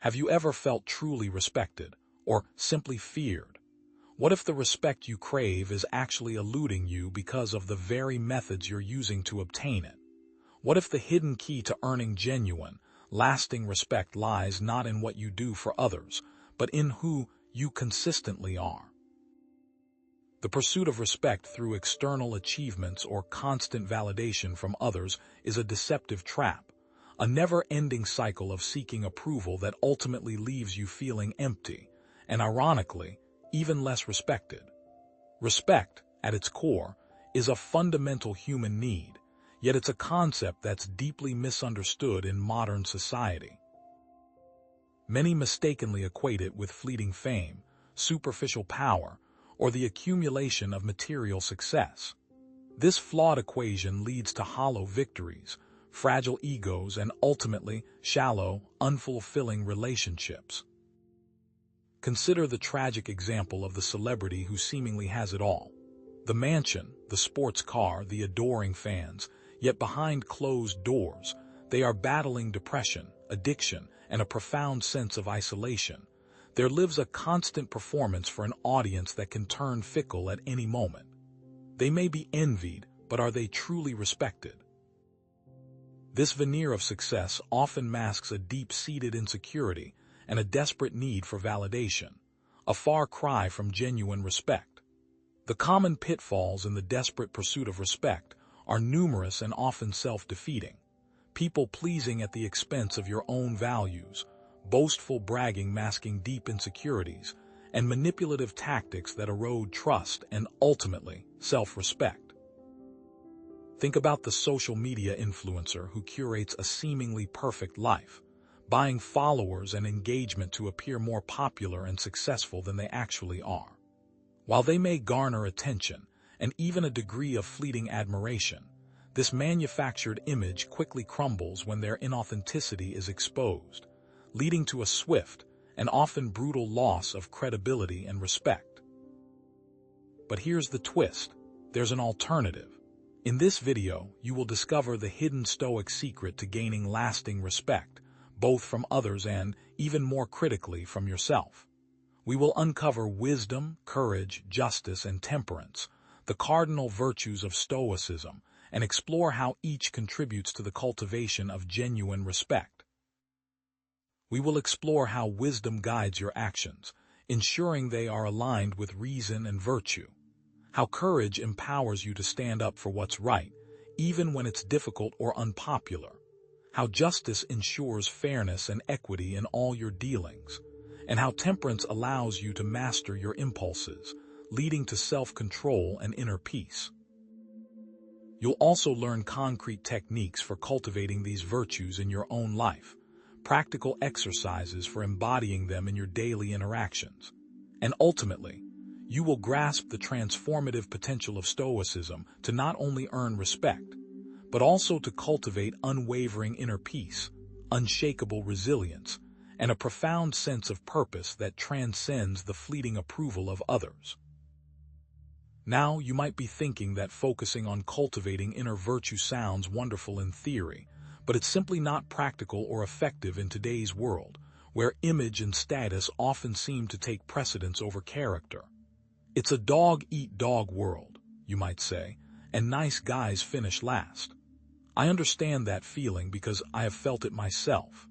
Have you ever felt truly respected, or simply feared? What if the respect you crave is actually eluding you because of the very methods you're using to obtain it? What if the hidden key to earning genuine, lasting respect lies not in what you do for others, but in who you consistently are? The pursuit of respect through external achievements or constant validation from others is a deceptive trap, a never-ending cycle of seeking approval that ultimately leaves you feeling empty, and ironically, even less respected. Respect, at its core, is a fundamental human need, yet it's a concept that's deeply misunderstood in modern society. Many mistakenly equate it with fleeting fame, superficial power, or the accumulation of material success. This flawed equation leads to hollow victories, fragile egos, and ultimately shallow, unfulfilling relationships. Consider the tragic example of the celebrity who seemingly has it all. The mansion, the sports car, the adoring fans, yet behind closed doors, they are battling depression, addiction, and a profound sense of isolation. There lives a constant performance for an audience that can turn fickle at any moment. They may be envied, but are they truly respected? This veneer of success often masks a deep-seated insecurity and a desperate need for validation, a far cry from genuine respect. The common pitfalls in the desperate pursuit of respect are numerous and often self-defeating. People pleasing at the expense of your own values, boastful bragging masking deep insecurities, and manipulative tactics that erode trust and, ultimately, self-respect. Think about the social media influencer who curates a seemingly perfect life, buying followers and engagement to appear more popular and successful than they actually are. While they may garner attention and even a degree of fleeting admiration, this manufactured image quickly crumbles when their inauthenticity is exposed, leading to a swift and often brutal loss of credibility and respect. But here's the twist: there's an alternative. In this video, you will discover the hidden Stoic secret to gaining lasting respect, both from others and, even more critically, from yourself. We will uncover wisdom, courage, justice, and temperance, the cardinal virtues of Stoicism, and explore how each contributes to the cultivation of genuine respect. We will explore how wisdom guides your actions, ensuring they are aligned with reason and virtue. How courage empowers you to stand up for what's right, even when it's difficult or unpopular. How justice ensures fairness and equity in all your dealings. And how temperance allows you to master your impulses, leading to self-control and inner peace. You'll also learn concrete techniques for cultivating these virtues in your own life, practical exercises for embodying them in your daily interactions. And ultimately, you will grasp the transformative potential of Stoicism to not only earn respect, but also to cultivate unwavering inner peace, unshakable resilience, and a profound sense of purpose that transcends the fleeting approval of others. Now, you might be thinking that focusing on cultivating inner virtue sounds wonderful in theory, but it's simply not practical or effective in today's world, where image and status often seem to take precedence over character. It's a dog-eat-dog world, you might say, and nice guys finish last. I understand that feeling because I have felt it myself.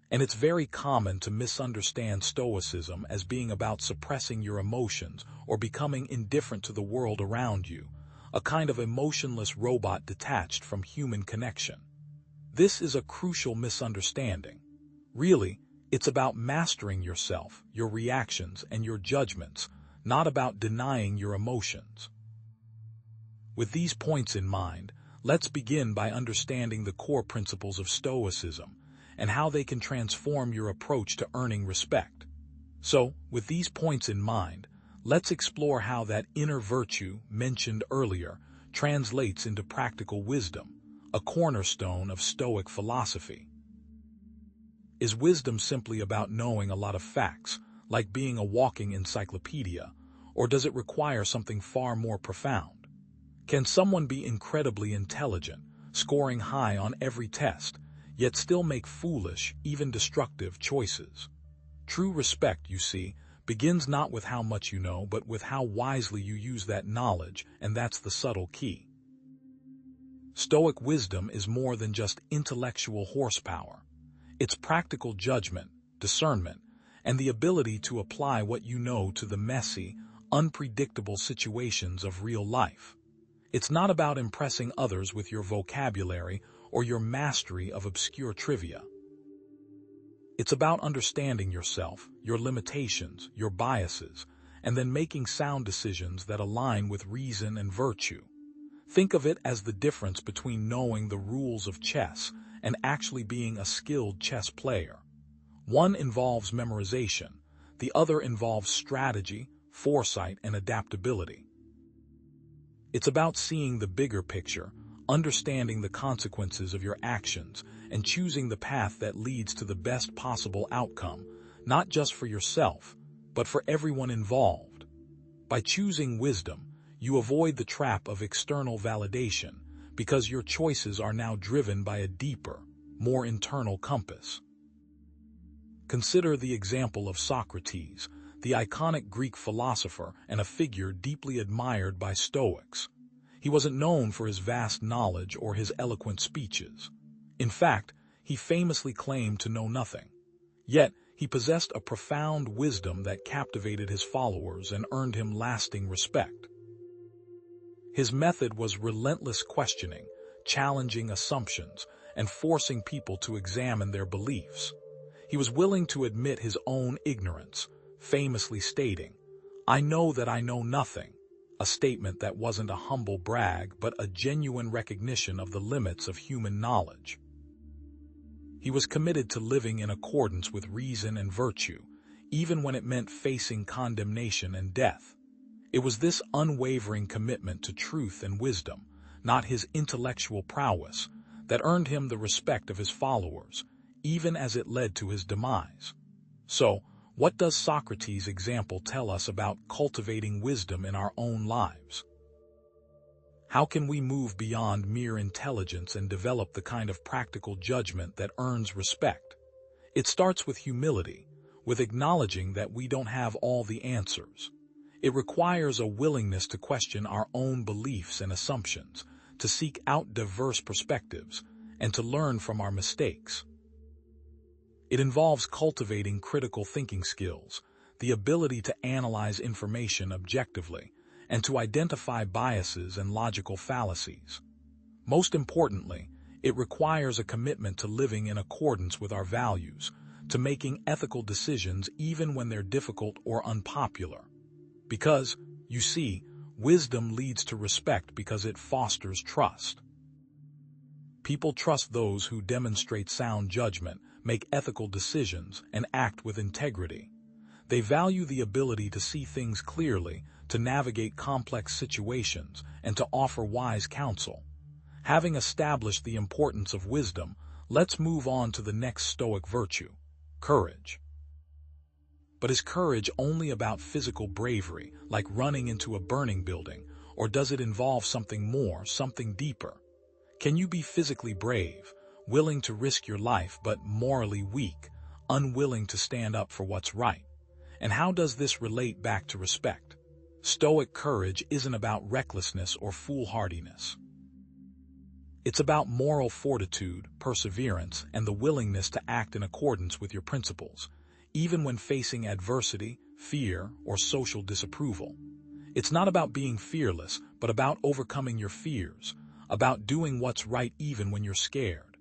And it's very common to misunderstand Stoicism as being about suppressing your emotions or becoming indifferent to the world around you, a kind of emotionless robot detached from human connection. This is a crucial misunderstanding. Really, it's about mastering yourself, your reactions, and your judgments, not about denying your emotions. With these points in mind, let's begin by understanding the core principles of Stoicism and how they can transform your approach to earning respect. So, with these points in mind, let's explore how that inner virtue mentioned earlier translates into practical wisdom, a cornerstone of Stoic philosophy. Is wisdom simply about knowing a lot of facts, like being a walking encyclopedia, or does it require something far more profound? Can someone be incredibly intelligent, scoring high on every test, yet still make foolish, even destructive choices. True respect, you see, begins not with how much you know, but with how wisely you use that knowledge, and that's the subtle key. Stoic wisdom is more than just intellectual horsepower. It's practical judgment, discernment, and the ability to apply what you know to the messy, unpredictable situations of real life. It's not about impressing others with your vocabulary or your mastery of obscure trivia. It's about understanding yourself, your limitations, your biases, and then making sound decisions that align with reason and virtue. Think of it as the difference between knowing the rules of chess and actually being a skilled chess player. One involves memorization, the other involves strategy, foresight, and adaptability. It's about seeing the bigger picture, understanding the consequences of your actions, and choosing the path that leads to the best possible outcome, not just for yourself, but for everyone involved. By choosing wisdom, you avoid the trap of external validation because your choices are now driven by a deeper, more internal compass. Consider the example of Socrates, the iconic Greek philosopher and a figure deeply admired by Stoics. He wasn't known for his vast knowledge or his eloquent speeches. In fact, he famously claimed to know nothing. Yet, he possessed a profound wisdom that captivated his followers and earned him lasting respect. His method was relentless questioning, challenging assumptions, and forcing people to examine their beliefs. He was willing to admit his own ignorance, famously stating, "I know that I know nothing," a statement that wasn't a humble brag but a genuine recognition of the limits of human knowledge. He was committed to living in accordance with reason and virtue, even when it meant facing condemnation and death. It was this unwavering commitment to truth and wisdom, not his intellectual prowess, that earned him the respect of his followers, even as it led to his demise. So, what does Socrates' example tell us about cultivating wisdom in our own lives? How can we move beyond mere intelligence and develop the kind of practical judgment that earns respect? It starts with humility, with acknowledging that we don't have all the answers. It requires a willingness to question our own beliefs and assumptions, to seek out diverse perspectives, and to learn from our mistakes. It involves cultivating critical thinking skills, the ability to analyze information objectively, and to identify biases and logical fallacies. Most importantly, it requires a commitment to living in accordance with our values, to making ethical decisions even when they're difficult or unpopular. Because, you see, wisdom leads to respect because it fosters trust. People trust those who demonstrate sound judgment, make ethical decisions, and act with integrity. They value the ability to see things clearly, to navigate complex situations, and to offer wise counsel. Having established the importance of wisdom, let's move on to the next Stoic virtue, courage. But is courage only about physical bravery, like running into a burning building, or does it involve something more, something deeper? Can you be physically brave, willing to risk your life but morally weak, unwilling to stand up for what's right? And how does this relate back to respect? Stoic courage isn't about recklessness or foolhardiness. It's about moral fortitude, perseverance, and the willingness to act in accordance with your principles, even when facing adversity, fear, or social disapproval. It's not about being fearless, but about overcoming your fears, about doing what's right even when you're scared.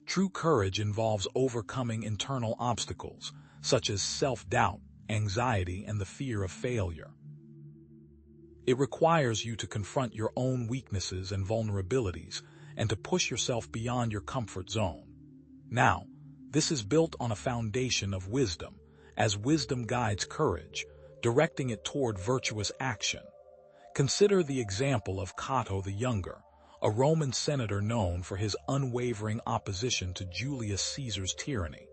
True courage involves overcoming internal obstacles, such as self-doubt, anxiety, and the fear of failure. It requires you to confront your own weaknesses and vulnerabilities, and to push yourself beyond your comfort zone. Now, this is built on a foundation of wisdom, as wisdom guides courage, directing it toward virtuous action. Consider the example of Cato the Younger, a Roman senator known for his unwavering opposition to Julius Caesar's tyranny.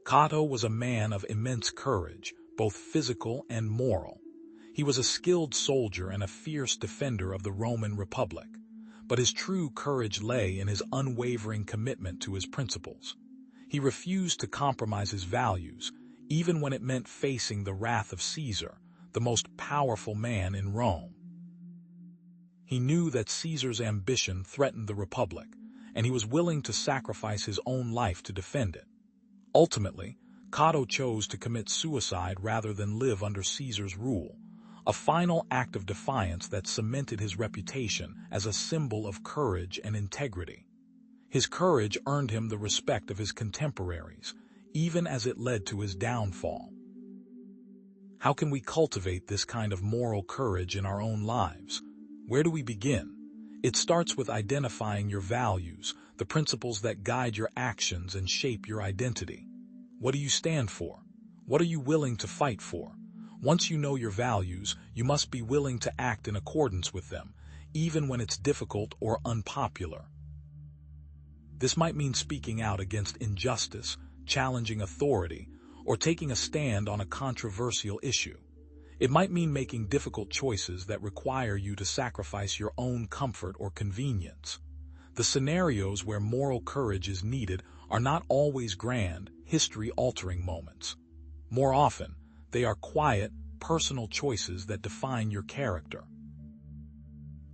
Cato was a man of immense courage, both physical and moral. He was a skilled soldier and a fierce defender of the Roman Republic. but his true courage lay in his unwavering commitment to his principles. He refused to compromise his values, even when it meant facing the wrath of Caesar, the most powerful man in Rome. He knew that Caesar's ambition threatened the Republic, and he was willing to sacrifice his own life to defend it. Ultimately, Cato chose to commit suicide rather than live under Caesar's rule, a final act of defiance that cemented his reputation as a symbol of courage and integrity. His courage earned him the respect of his contemporaries, even as it led to his downfall. How can we cultivate this kind of moral courage in our own lives? Where do we begin? It starts with identifying your values, the principles that guide your actions and shape your identity. What do you stand for? What are you willing to fight for? Once you know your values, you must be willing to act in accordance with them, even when it's difficult or unpopular. This might mean speaking out against injustice, challenging authority, or taking a stand on a controversial issue. It might mean making difficult choices that require you to sacrifice your own comfort or convenience. The scenarios where moral courage is needed are not always grand, history-altering moments. More often, they are quiet, personal choices that define your character.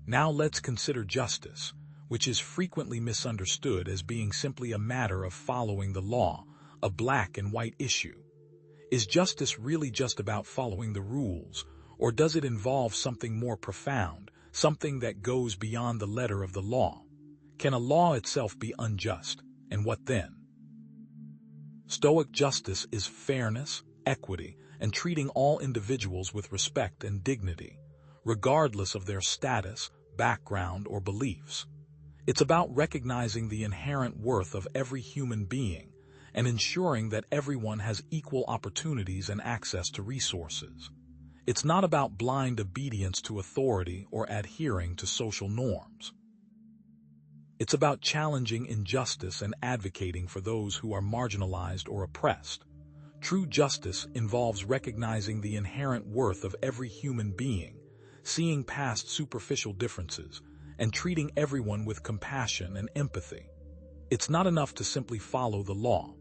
Now let's consider justice, which is frequently misunderstood as being simply a matter of following the law, a black and white issue. Is justice really just about following the rules, or does it involve something more profound, something that goes beyond the letter of the law? Can a law itself be unjust, and what then? Stoic justice is fairness, equity, and treating all individuals with respect and dignity, regardless of their status, background, or beliefs. It's about recognizing the inherent worth of every human being and ensuring that everyone has equal opportunities and access to resources. It's not about blind obedience to authority or adhering to social norms. It's about challenging injustice and advocating for those who are marginalized or oppressed. True justice involves recognizing the inherent worth of every human being, seeing past superficial differences, and treating everyone with compassion and empathy. It's not enough to simply follow the law.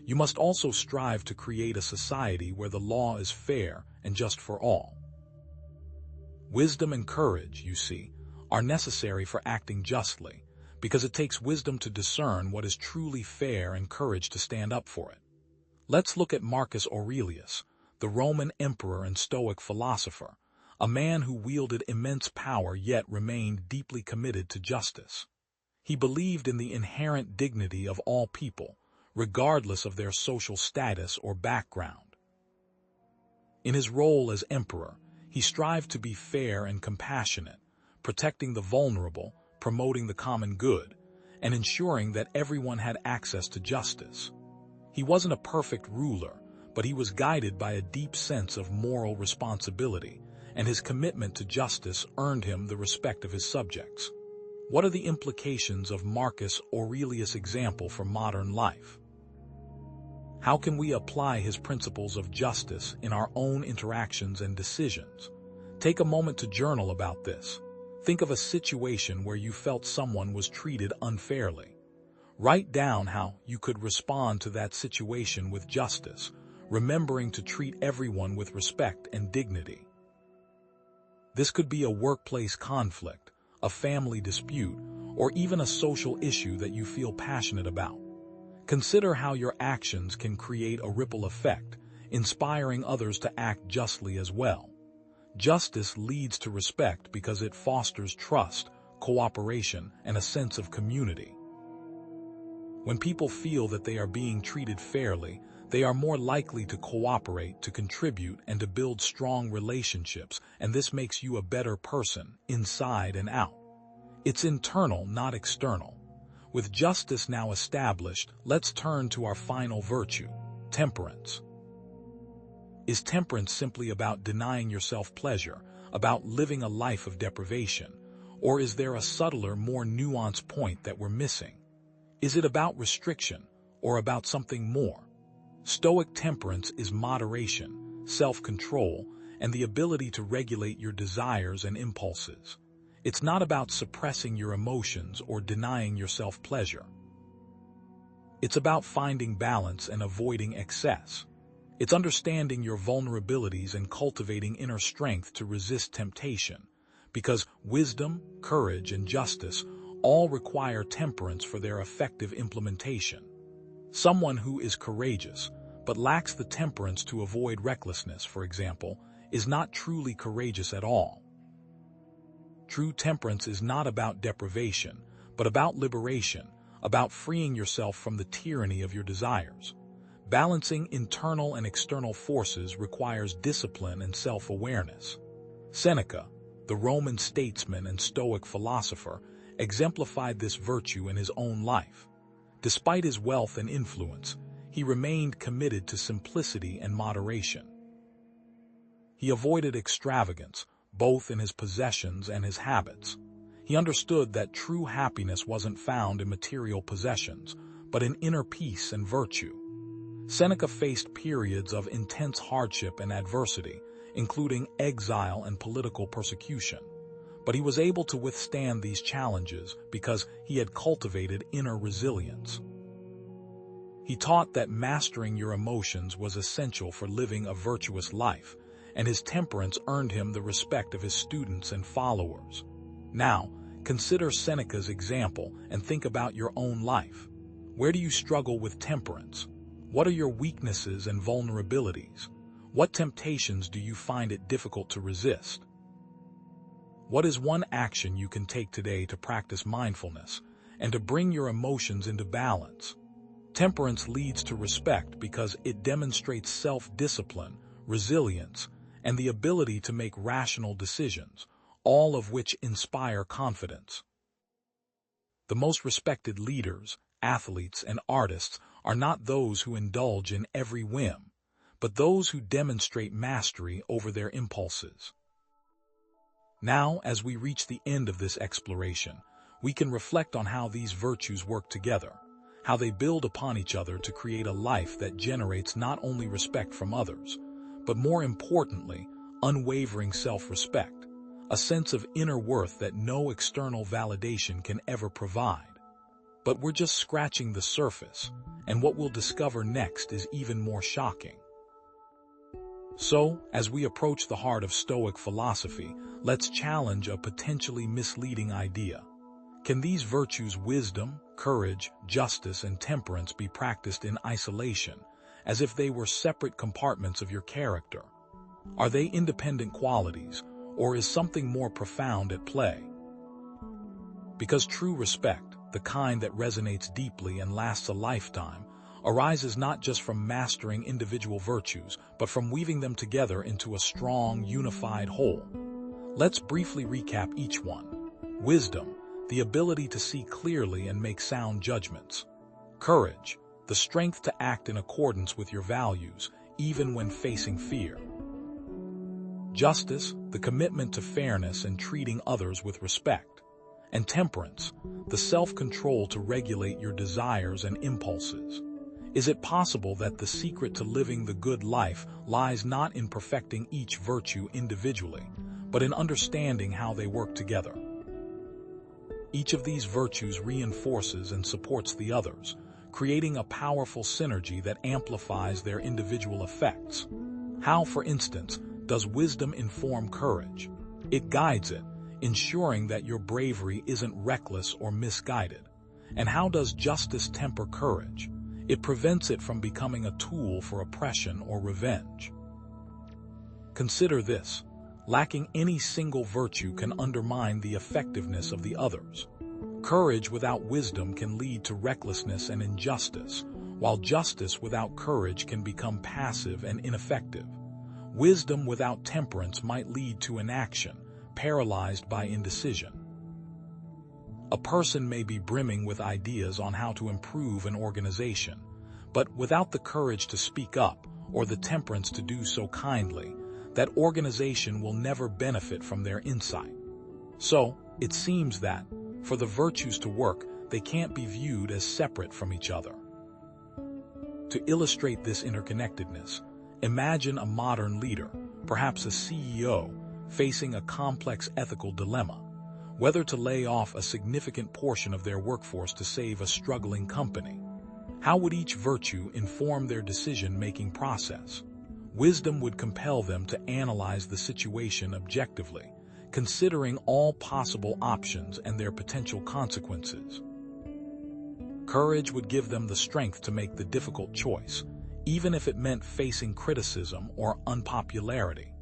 You must also strive to create a society where the law is fair and just for all. Wisdom and courage, you see, are necessary for acting justly, because it takes wisdom to discern what is truly fair and courage to stand up for it. Let's look at Marcus Aurelius, the Roman emperor and Stoic philosopher, a man who wielded immense power yet remained deeply committed to justice. He believed in the inherent dignity of all people, regardless of their social status or background. In his role as emperor, he strived to be fair and compassionate, protecting the vulnerable, promoting the common good, and ensuring that everyone had access to justice. He wasn't a perfect ruler, but he was guided by a deep sense of moral responsibility, and his commitment to justice earned him the respect of his subjects. What are the implications of Marcus Aurelius' example for modern life? How can we apply his principles of justice in our own interactions and decisions? Take a moment to journal about this. Think of a situation where you felt someone was treated unfairly. Write down how you could respond to that situation with justice, remembering to treat everyone with respect and dignity. This could be a workplace conflict, a family dispute, or even a social issue that you feel passionate about. Consider how your actions can create a ripple effect, inspiring others to act justly as well. Justice leads to respect because it fosters trust, cooperation, and a sense of community. When people feel that they are being treated fairly, they are more likely to cooperate, to contribute, and to build strong relationships, and this makes you a better person, inside and out. It's internal, not external. With justice now established, let's turn to our final virtue, temperance. Is temperance simply about denying yourself pleasure, about living a life of deprivation, or is there a subtler, more nuanced point that we're missing? Is it about restriction, or about something more? Stoic temperance is moderation, self-control, and the ability to regulate your desires and impulses. It's not about suppressing your emotions or denying yourself pleasure. It's about finding balance and avoiding excess. It's understanding your vulnerabilities and cultivating inner strength to resist temptation, because wisdom, courage, and justice all require temperance for their effective implementation. Someone who is courageous, but lacks the temperance to avoid recklessness, for example, is not truly courageous at all. True temperance is not about deprivation, but about liberation, about freeing yourself from the tyranny of your desires. Balancing internal and external forces requires discipline and self-awareness. Seneca, the Roman statesman and Stoic philosopher, exemplified this virtue in his own life. Despite his wealth and influence, he remained committed to simplicity and moderation. He avoided extravagance, both in his possessions and his habits. He understood that true happiness wasn't found in material possessions, but in inner peace and virtue. Seneca faced periods of intense hardship and adversity, including exile and political persecution. But he was able to withstand these challenges because he had cultivated inner resilience. He taught that mastering your emotions was essential for living a virtuous life, and his temperance earned him the respect of his students and followers. Now, consider Seneca's example and think about your own life. Where do you struggle with temperance? What are your weaknesses and vulnerabilities? What temptations do you find it difficult to resist? What is one action you can take today to practice mindfulness and to bring your emotions into balance? Temperance leads to respect because it demonstrates self-discipline, resilience, and the ability to make rational decisions, all of which inspire confidence. The most respected leaders, athletes, and artists are not those who indulge in every whim, but those who demonstrate mastery over their impulses. Now, as we reach the end of this exploration, we can reflect on how these virtues work together, how they build upon each other to create a life that generates not only respect from others, but more importantly, unwavering self-respect, a sense of inner worth that no external validation can ever provide. But we're just scratching the surface, and what we'll discover next is even more shocking. So, as we approach the heart of Stoic philosophy, let's challenge a potentially misleading idea. Can these virtues, wisdom, courage, justice, and temperance, be practiced in isolation, as if they were separate compartments of your character? Are they independent qualities, or is something more profound at play? Because true respect, the kind that resonates deeply and lasts a lifetime, arises not just from mastering individual virtues, but from weaving them together into a strong, unified whole. Let's briefly recap each one. Wisdom, the ability to see clearly and make sound judgments. Courage, the strength to act in accordance with your values, even when facing fear. Justice, the commitment to fairness and treating others with respect. And temperance, the self-control to regulate your desires and impulses. Is it possible that the secret to living the good life lies not in perfecting each virtue individually, but in understanding how they work together? Each of these virtues reinforces and supports the others, creating a powerful synergy that amplifies their individual effects. How, for instance, does wisdom inform courage? It guides it, ensuring that your bravery isn't reckless or misguided. And how does justice temper courage? It prevents it from becoming a tool for oppression or revenge. Consider this: lacking any single virtue can undermine the effectiveness of the others. Courage without wisdom can lead to recklessness and injustice, while justice without courage can become passive and ineffective. Wisdom without temperance might lead to inaction, paralyzed by indecision. A person may be brimming with ideas on how to improve an organization, but without the courage to speak up or the temperance to do so kindly, that organization will never benefit from their insight. So, it seems that, for the virtues to work, they can't be viewed as separate from each other. To illustrate this interconnectedness, imagine a modern leader, perhaps a CEO, facing a complex ethical dilemma. whether to lay off a significant portion of their workforce to save a struggling company. How would each virtue inform their decision-making process? Wisdom would compel them to analyze the situation objectively, considering all possible options and their potential consequences. Courage would give them the strength to make the difficult choice, even if it meant facing criticism or unpopularity.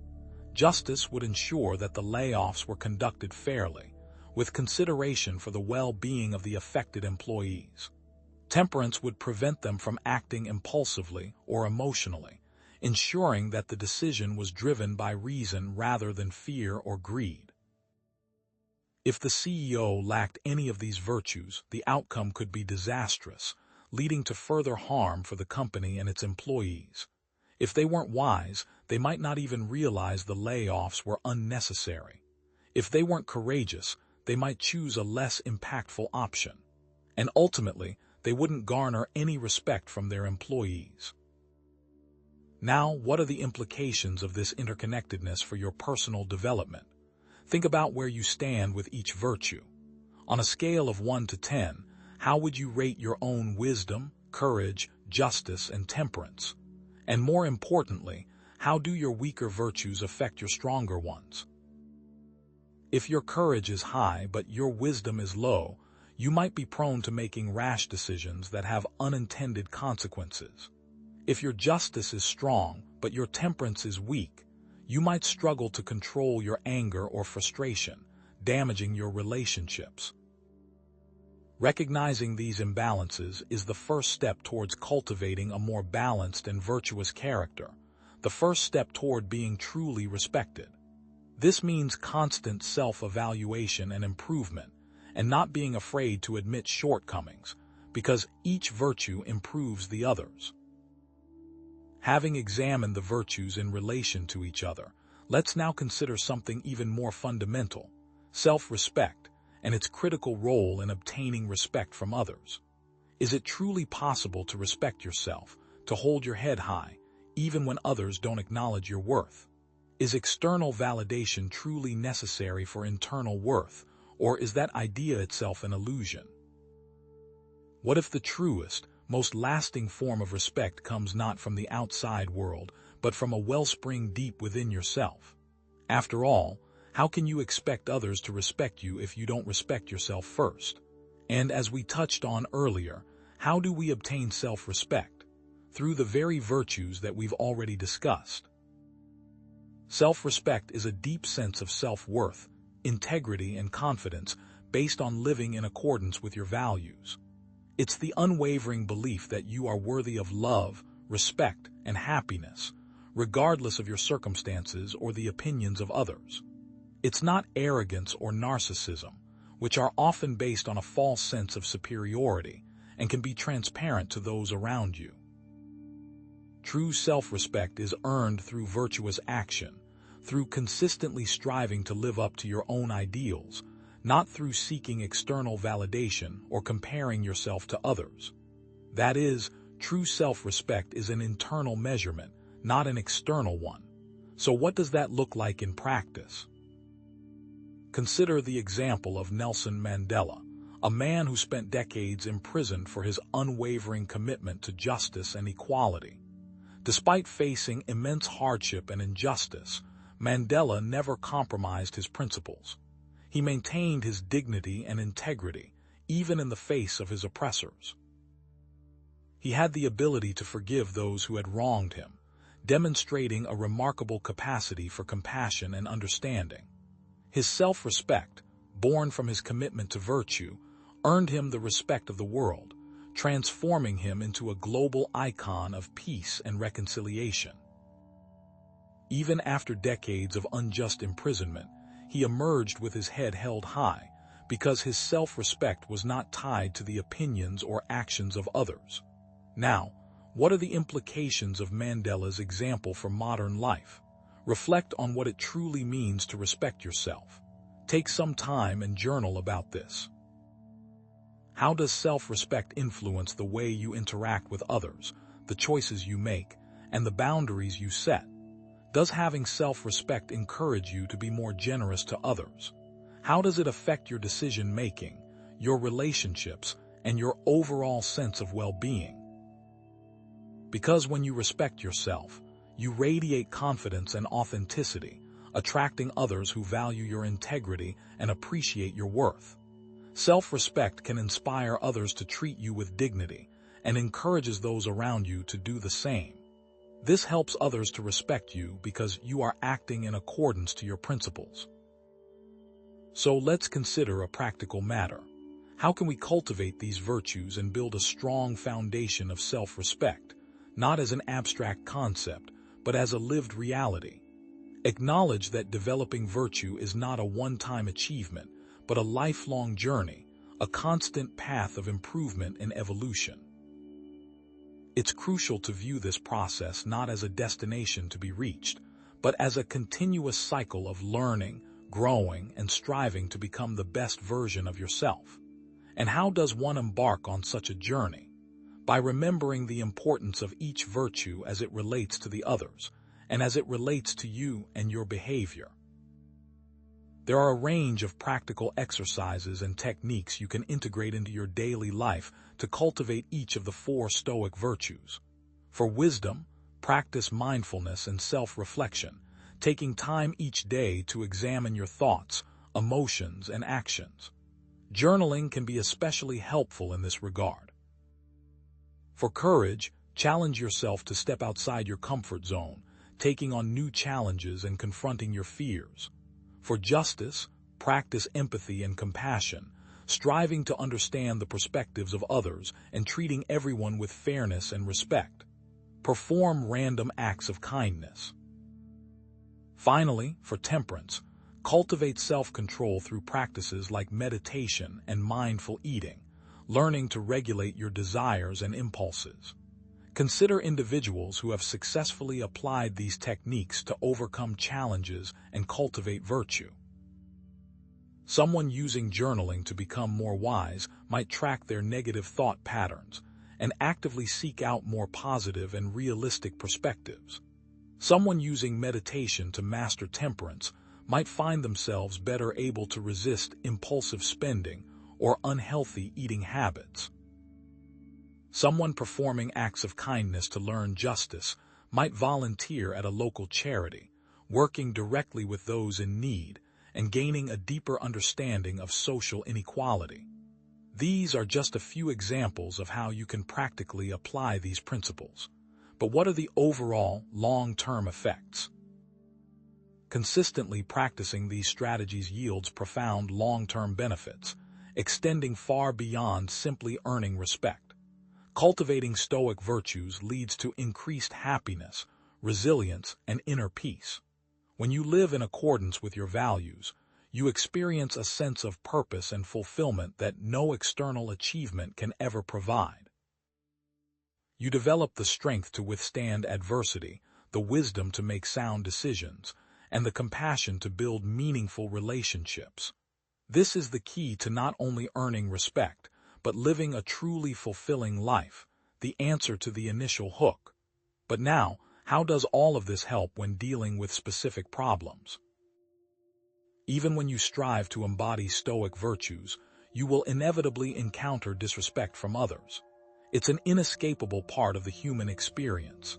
Justice would ensure that the layoffs were conducted fairly, with consideration for the well-being of the affected employees. Temperance would prevent them from acting impulsively or emotionally, ensuring that the decision was driven by reason rather than fear or greed. If the CEO lacked any of these virtues, the outcome could be disastrous, leading to further harm for the company and its employees. If they weren't wise, they might not even realize the layoffs were unnecessary. If they weren't courageous, they might choose a less impactful option. And ultimately, they wouldn't garner any respect from their employees. Now, what are the implications of this interconnectedness for your personal development? Think about where you stand with each virtue. On a scale of 1 to 10, how would you rate your own wisdom, courage, justice, and temperance? And more importantly, how do your weaker virtues affect your stronger ones? If your courage is high but your wisdom is low, you might be prone to making rash decisions that have unintended consequences. If your justice is strong but your temperance is weak, you might struggle to control your anger or frustration, damaging your relationships. Recognizing these imbalances is the first step towards cultivating a more balanced and virtuous character, the first step toward being truly respected. This means constant self-evaluation and improvement, and not being afraid to admit shortcomings, because each virtue improves the others. Having examined the virtues in relation to each other, let's now consider something even more fundamental: self-respect, and its critical role in obtaining respect from others. Is it truly possible to respect yourself, to hold your head high, even when others don't acknowledge your worth? Is external validation truly necessary for internal worth, or is that idea itself an illusion? What if the truest, most lasting form of respect comes not from the outside world, but from a wellspring deep within yourself? After all, how can you expect others to respect you if you don't respect yourself first? And as we touched on earlier, how do we obtain self-respect? Through the very virtues that we've already discussed. Self-respect is a deep sense of self-worth, integrity, and confidence based on living in accordance with your values. It's the unwavering belief that you are worthy of love, respect, and happiness, regardless of your circumstances or the opinions of others. It's not arrogance or narcissism, which are often based on a false sense of superiority and can be transparent to those around you. True self-respect is earned through virtuous action, through consistently striving to live up to your own ideals, not through seeking external validation or comparing yourself to others. That is, true self-respect is an internal measurement, not an external one. So what does that look like in practice? Consider the example of Nelson Mandela, a man who spent decades imprisoned for his unwavering commitment to justice and equality. Despite facing immense hardship and injustice, Mandela never compromised his principles. He maintained his dignity and integrity, even in the face of his oppressors. He had the ability to forgive those who had wronged him, demonstrating a remarkable capacity for compassion and understanding. His self-respect, born from his commitment to virtue, earned him the respect of the world, transforming him into a global icon of peace and reconciliation. Even after decades of unjust imprisonment, he emerged with his head held high because his self-respect was not tied to the opinions or actions of others. Now, what are the implications of Mandela's example for modern life? Reflect on what it truly means to respect yourself. Take some time and journal about this. How does self-respect influence the way you interact with others, the choices you make, and the boundaries you set? Does having self-respect encourage you to be more generous to others? How does it affect your decision-making, your relationships, and your overall sense of well-being? Because when you respect yourself, you radiate confidence and authenticity, attracting others who value your integrity and appreciate your worth. Self-respect can inspire others to treat you with dignity and encourages those around you to do the same. This helps others to respect you because you are acting in accordance to your principles. So let's consider a practical matter. How can we cultivate these virtues and build a strong foundation of self-respect, not as an abstract concept, but as a lived reality? Acknowledge that developing virtue is not a one-time achievement, but a lifelong journey, a constant path of improvement and evolution. It's crucial to view this process not as a destination to be reached, but as a continuous cycle of learning, growing, and striving to become the best version of yourself. And how does one embark on such a journey? By remembering the importance of each virtue as it relates to the others, and as it relates to you and your behavior. There are a range of practical exercises and techniques you can integrate into your daily life to cultivate each of the 4 Stoic virtues. For wisdom, practice mindfulness and self-reflection, taking time each day to examine your thoughts, emotions, and actions. Journaling can be especially helpful in this regard. For courage, challenge yourself to step outside your comfort zone, taking on new challenges and confronting your fears. For justice, practice empathy and compassion, striving to understand the perspectives of others and treating everyone with fairness and respect. Perform random acts of kindness. Finally, for temperance, cultivate self-control through practices like meditation and mindful eating, learning to regulate your desires and impulses. Consider individuals who have successfully applied these techniques to overcome challenges and cultivate virtue. Someone using journaling to become more wise might track their negative thought patterns and actively seek out more positive and realistic perspectives. Someone using meditation to master temperance might find themselves better able to resist impulsive spending or unhealthy eating habits. Someone performing acts of kindness to learn justice might volunteer at a local charity, working directly with those in need and gaining a deeper understanding of social inequality. These are just a few examples of how you can practically apply these principles. But what are the overall, long-term effects? Consistently practicing these strategies yields profound long-term benefits, extending far beyond simply earning respect. Cultivating Stoic virtues leads to increased happiness, resilience, and inner peace. When you live in accordance with your values, you experience a sense of purpose and fulfillment that no external achievement can ever provide. You develop the strength to withstand adversity, the wisdom to make sound decisions, and the compassion to build meaningful relationships. This is the key to not only earning respect, but living a truly fulfilling life, the answer to the initial hook. But now, how does all of this help when dealing with specific problems? Even when you strive to embody Stoic virtues, you will inevitably encounter disrespect from others. It's an inescapable part of the human experience.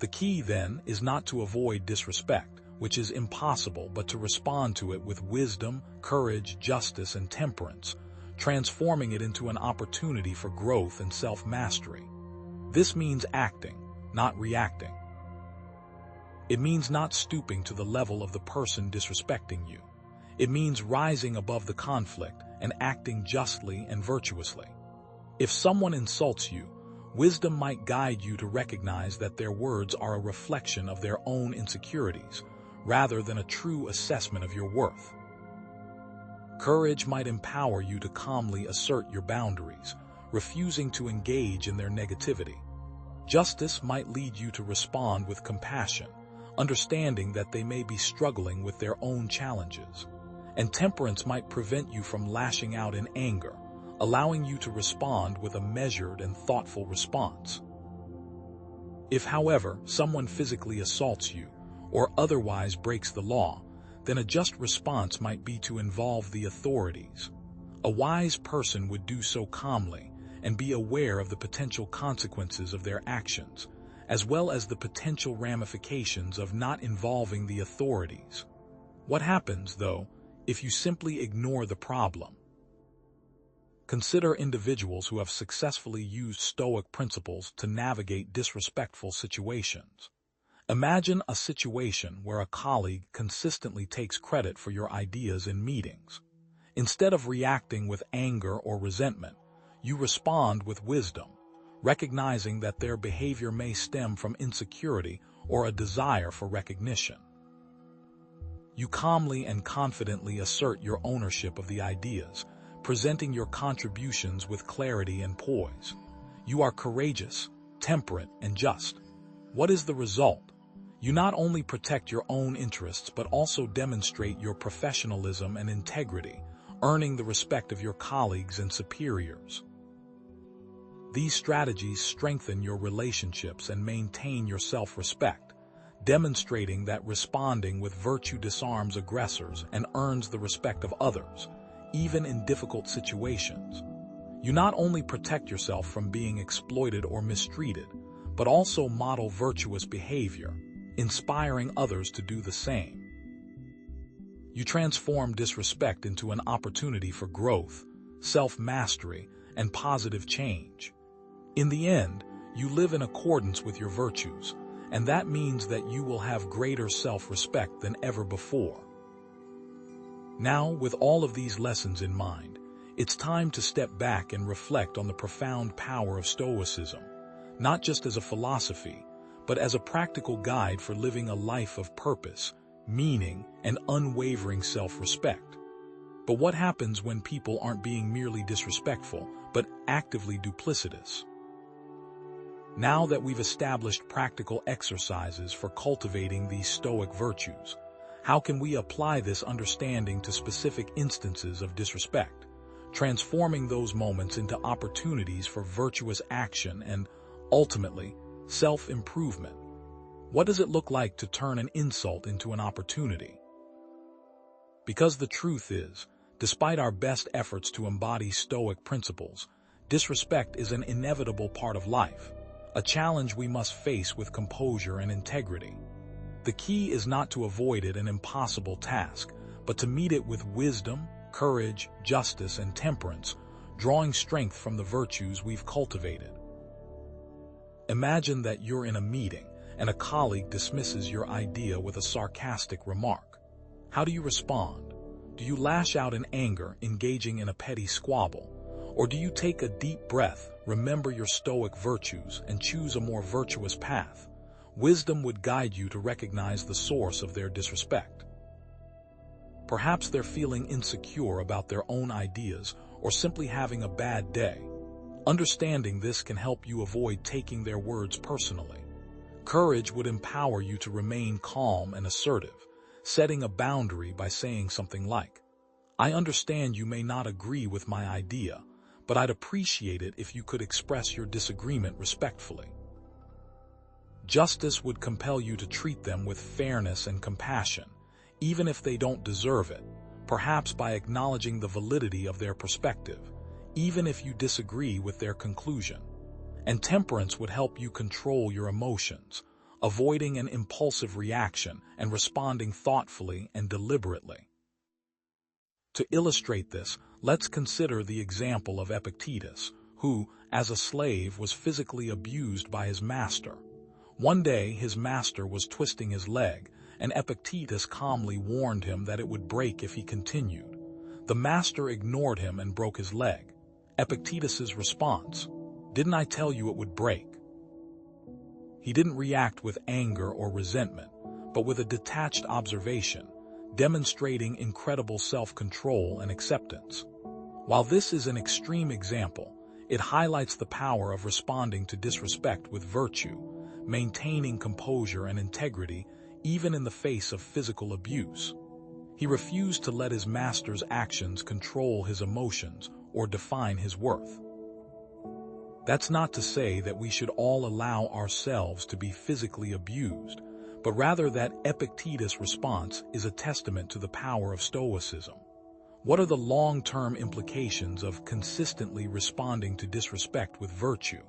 The key, then, is not to avoid disrespect, which is impossible, but to respond to it with wisdom, courage, justice, and temperance, transforming it into an opportunity for growth and self-mastery. This means acting, not reacting. It means not stooping to the level of the person disrespecting you. It means rising above the conflict and acting justly and virtuously. If someone insults you, wisdom might guide you to recognize that their words are a reflection of their own insecurities, rather than a true assessment of your worth. Courage might empower you to calmly assert your boundaries, refusing to engage in their negativity. Justice might lead you to respond with compassion, understanding that they may be struggling with their own challenges. And temperance might prevent you from lashing out in anger, allowing you to respond with a measured and thoughtful response. If, however, someone physically assaults you or otherwise breaks the law, then a just response might be to involve the authorities. A wise person would do so calmly and be aware of the potential consequences of their actions, as well as the potential ramifications of not involving the authorities. What happens, though, if you simply ignore the problem? Consider individuals who have successfully used Stoic principles to navigate disrespectful situations. Imagine a situation where a colleague consistently takes credit for your ideas in meetings. Instead of reacting with anger or resentment, you respond with wisdom, recognizing that their behavior may stem from insecurity or a desire for recognition. You calmly and confidently assert your ownership of the ideas, presenting your contributions with clarity and poise. You are courageous, temperate, and just. What is the result? You not only protect your own interests but also demonstrate your professionalism and integrity, earning the respect of your colleagues and superiors. These strategies strengthen your relationships and maintain your self-respect, demonstrating that responding with virtue disarms aggressors and earns the respect of others, even in difficult situations. You not only protect yourself from being exploited or mistreated, but also model virtuous behavior, inspiring others to do the same. You transform disrespect into an opportunity for growth, self-mastery, and positive change. In the end, you live in accordance with your virtues, and that means that you will have greater self-respect than ever before. Now, with all of these lessons in mind, it's time to step back and reflect on the profound power of Stoicism, not just as a philosophy, but as a practical guide for living a life of purpose, meaning, and unwavering self-respect. But what happens when people aren't being merely disrespectful, but actively duplicitous? Now that we've established practical exercises for cultivating these Stoic virtues, how can we apply this understanding to specific instances of disrespect, transforming those moments into opportunities for virtuous action and, ultimately, self-improvement? What does it look like to turn an insult into an opportunity? Because the truth is, despite our best efforts to embody Stoic principles, disrespect is an inevitable part of life, a challenge we must face with composure and integrity. The key is not to avoid it, an impossible task, but to meet it with wisdom, courage, justice, and temperance, drawing strength from the virtues we've cultivated. Imagine that you're in a meeting and a colleague dismisses your idea with a sarcastic remark. How do you respond? Do you lash out in anger, engaging in a petty squabble? Or do you take a deep breath, remember your Stoic virtues, and choose a more virtuous path? Wisdom would guide you to recognize the source of their disrespect. Perhaps they're feeling insecure about their own ideas or simply having a bad day. Understanding this can help you avoid taking their words personally. Courage would empower you to remain calm and assertive, setting a boundary by saying something like, "I understand you may not agree with my idea, but I'd appreciate it if you could express your disagreement respectfully." Justice would compel you to treat them with fairness and compassion, even if they don't deserve it, perhaps by acknowledging the validity of their perspective, even if you disagree with their conclusion. And temperance would help you control your emotions, avoiding an impulsive reaction and responding thoughtfully and deliberately. To illustrate this, let's consider the example of Epictetus, who, as a slave, was physically abused by his master. One day, his master was twisting his leg, and Epictetus calmly warned him that it would break if he continued. The master ignored him and broke his leg. Epictetus's response: "Didn't I tell you it would break?" He didn't react with anger or resentment, but with a detached observation, demonstrating incredible self-control and acceptance. While this is an extreme example, it highlights the power of responding to disrespect with virtue, maintaining composure and integrity even in the face of physical abuse. He refused to let his master's actions control his emotions or define his worth. That's not to say that we should all allow ourselves to be physically abused. but rather that Epictetus' response is a testament to the power of Stoicism. What are the long-term implications of consistently responding to disrespect with virtue?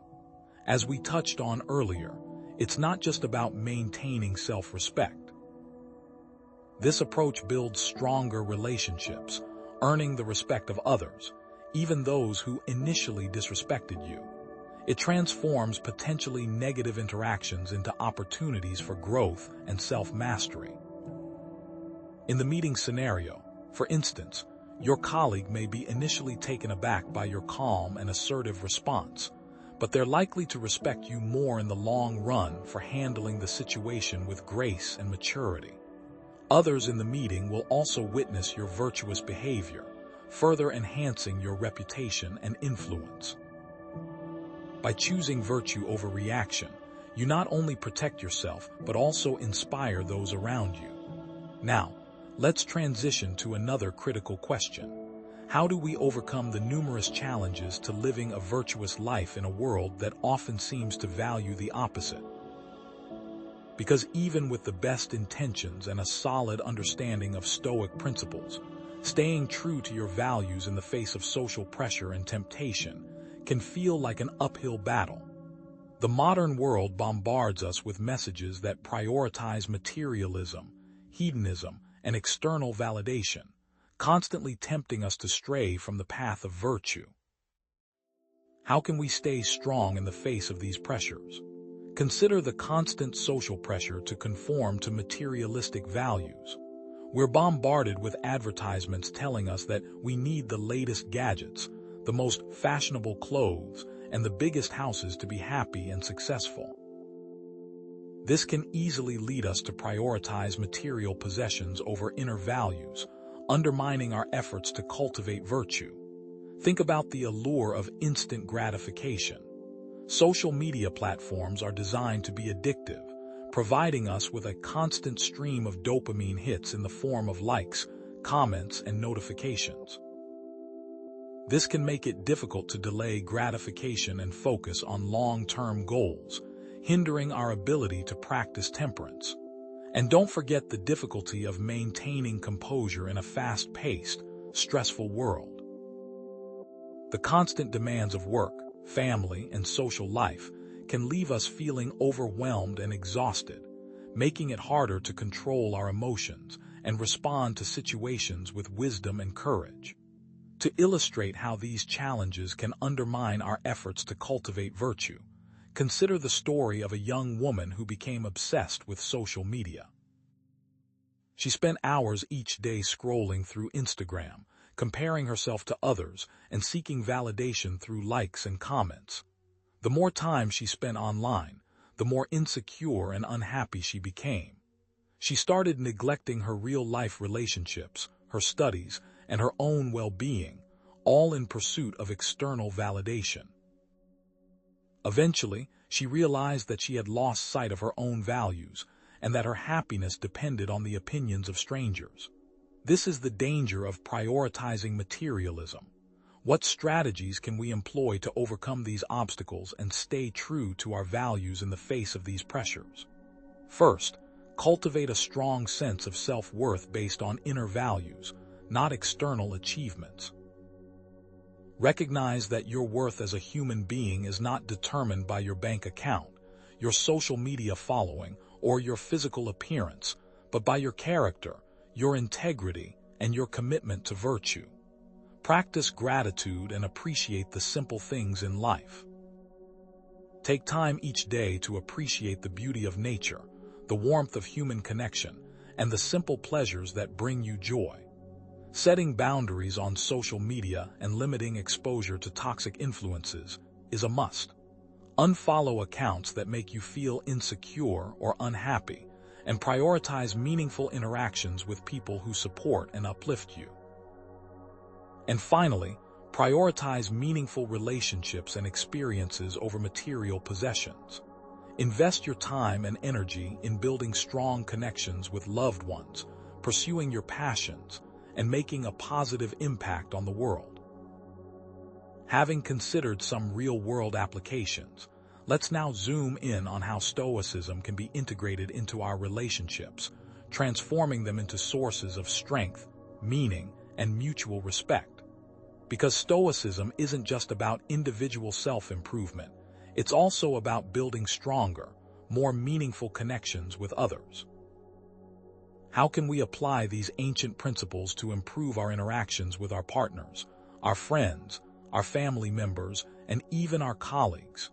As we touched on earlier, it's not just about maintaining self-respect. This approach builds stronger relationships, earning the respect of others, even those who initially disrespected you. It transforms potentially negative interactions into opportunities for growth and self-mastery. In the meeting scenario, for instance, your colleague may be initially taken aback by your calm and assertive response, but they're likely to respect you more in the long run for handling the situation with grace and maturity. Others in the meeting will also witness your virtuous behavior, further enhancing your reputation and influence. By choosing virtue over reaction, you not only protect yourself, but also inspire those around you. Now, let's transition to another critical question. How do we overcome the numerous challenges to living a virtuous life in a world that often seems to value the opposite? Because even with the best intentions and a solid understanding of Stoic principles, staying true to your values in the face of social pressure and temptation can feel like an uphill battle. The modern world bombards us with messages that prioritize materialism, hedonism, and external validation, constantly tempting us to stray from the path of virtue. How can we stay strong in the face of these pressures? Consider the constant social pressure to conform to materialistic values. We're bombarded with advertisements telling us that we need the latest gadgets, the most fashionable clothes, and the biggest houses to be happy and successful. This can easily lead us to prioritize material possessions over inner values, undermining our efforts to cultivate virtue. Think about the allure of instant gratification. Social media platforms are designed to be addictive, providing us with a constant stream of dopamine hits in the form of likes, comments, and notifications. This can make it difficult to delay gratification and focus on long-term goals, hindering our ability to practice temperance. And don't forget the difficulty of maintaining composure in a fast-paced, stressful world. The constant demands of work, family, and social life can leave us feeling overwhelmed and exhausted, making it harder to control our emotions and respond to situations with wisdom and courage. To illustrate how these challenges can undermine our efforts to cultivate virtue, consider the story of a young woman who became obsessed with social media. She spent hours each day scrolling through Instagram, comparing herself to others and seeking validation through likes and comments. The more time she spent online, the more insecure and unhappy she became. She started neglecting her real-life relationships, her studies, and her own well-being, all in pursuit of external validation. Eventually, she realized that she had lost sight of her own values and that her happiness depended on the opinions of strangers. This is the danger of prioritizing materialism. What strategies can we employ to overcome these obstacles and stay true to our values in the face of these pressures? First, cultivate a strong sense of self-worth based on inner values, not external achievements. Recognize that your worth as a human being is not determined by your bank account, your social media following, or your physical appearance, but by your character, your integrity, and your commitment to virtue. Practice gratitude and appreciate the simple things in life. Take time each day to appreciate the beauty of nature, the warmth of human connection, and the simple pleasures that bring you joy. Setting boundaries on social media and limiting exposure to toxic influences is a must. Unfollow accounts that make you feel insecure or unhappy, and prioritize meaningful interactions with people who support and uplift you. And finally, prioritize meaningful relationships and experiences over material possessions. Invest your time and energy in building strong connections with loved ones, pursuing your passions, and making a positive impact on the world. Having considered some real-world applications, Let's now zoom in on how Stoicism can be integrated into our relationships, transforming them into sources of strength, meaning, and mutual respect. Because Stoicism isn't just about individual self-improvement, it's also about building stronger, more meaningful connections with others. How can we apply these ancient principles to improve our interactions with our partners, our friends, our family members, and even our colleagues?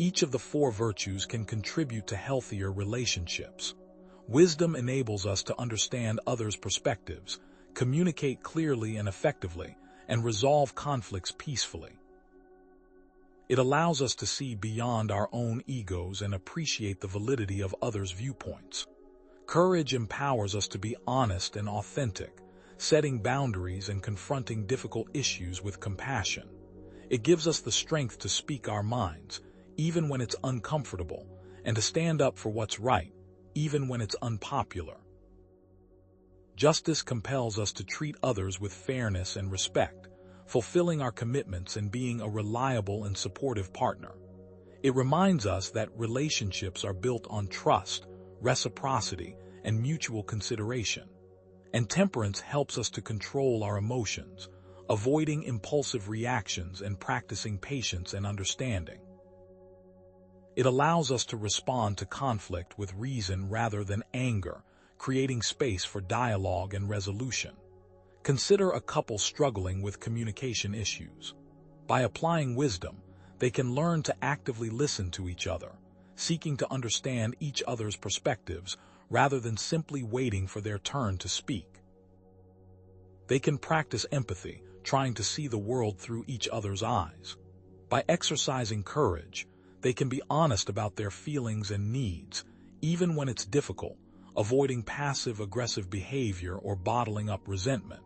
Each of the four virtues can contribute to healthier relationships. Wisdom enables us to understand others' perspectives, communicate clearly and effectively, and resolve conflicts peacefully. It allows us to see beyond our own egos and appreciate the validity of others' viewpoints. Courage empowers us to be honest and authentic, setting boundaries and confronting difficult issues with compassion. It gives us the strength to speak our minds, even when it's uncomfortable, and to stand up for what's right, even when it's unpopular. Justice compels us to treat others with fairness and respect, fulfilling our commitments and being a reliable and supportive partner. It reminds us that relationships are built on trust, reciprocity, and mutual consideration. And temperance helps us to control our emotions, avoiding impulsive reactions and practicing patience and understanding. It allows us to respond to conflict with reason rather than anger, creating space for dialogue and resolution. Consider a couple struggling with communication issues. By applying wisdom, they can learn to actively listen to each other, seeking to understand each other's perspectives rather than simply waiting for their turn to speak. They can practice empathy, trying to see the world through each other's eyes. By exercising courage, they can be honest about their feelings and needs, even when it's difficult, avoiding passive-aggressive behavior or bottling up resentment.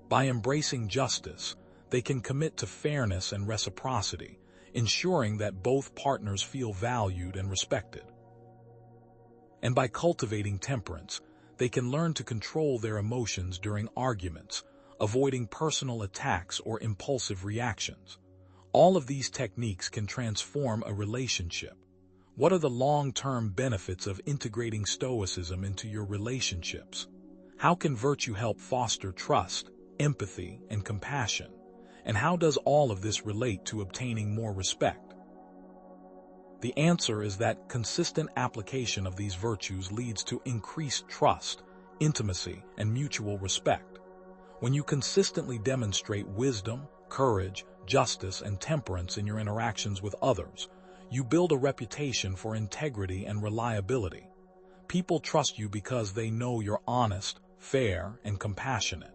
By embracing justice, they can commit to fairness and reciprocity, ensuring that both partners feel valued and respected. And by cultivating temperance, they can learn to control their emotions during arguments, avoiding personal attacks or impulsive reactions. All of these techniques can transform a relationship. What are the long-term benefits of integrating Stoicism into your relationships? How can virtue help foster trust, empathy, and compassion? And how does all of this relate to obtaining more respect? The answer is that consistent application of these virtues leads to increased trust, intimacy, and mutual respect. When you consistently demonstrate wisdom, courage, justice, and temperance in your interactions with others, you build a reputation for integrity and reliability. People trust you because they know you're honest, fair, and compassionate.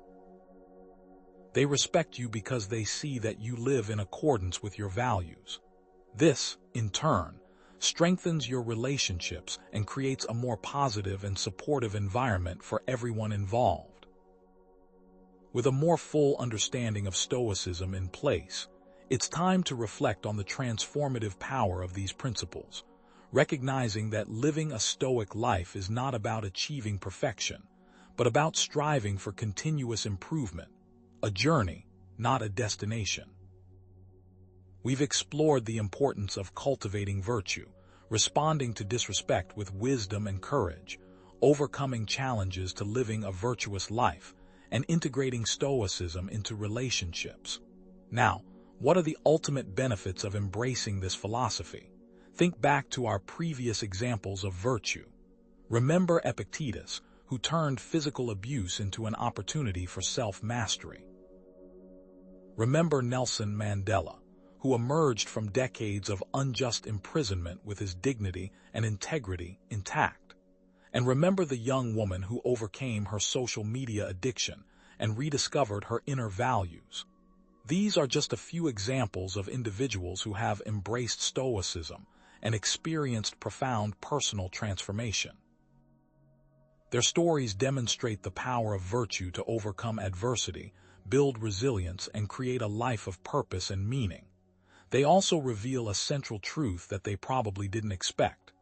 They respect you because they see that you live in accordance with your values. This, in turn, strengthens your relationships and creates a more positive and supportive environment for everyone involved. With a more full understanding of Stoicism in place, it's time to reflect on the transformative power of these principles, recognizing that living a Stoic life is not about achieving perfection, but about striving for continuous improvement, a journey, not a destination. We've explored the importance of cultivating virtue, responding to disrespect with wisdom and courage, overcoming challenges to living a virtuous life, and integrating Stoicism into relationships. Now, what are the ultimate benefits of embracing this philosophy? Think back to our previous examples of virtue. Remember Epictetus, who turned physical abuse into an opportunity for self-mastery. Remember Nelson Mandela, who emerged from decades of unjust imprisonment with his dignity and integrity intact. And remember the young woman who overcame her social media addiction and rediscovered her inner values. These are just a few examples of individuals who have embraced Stoicism and experienced profound personal transformation. Their stories demonstrate the power of virtue to overcome adversity, build resilience, and create a life of purpose and meaning. They also reveal a central truth that they probably didn't expect.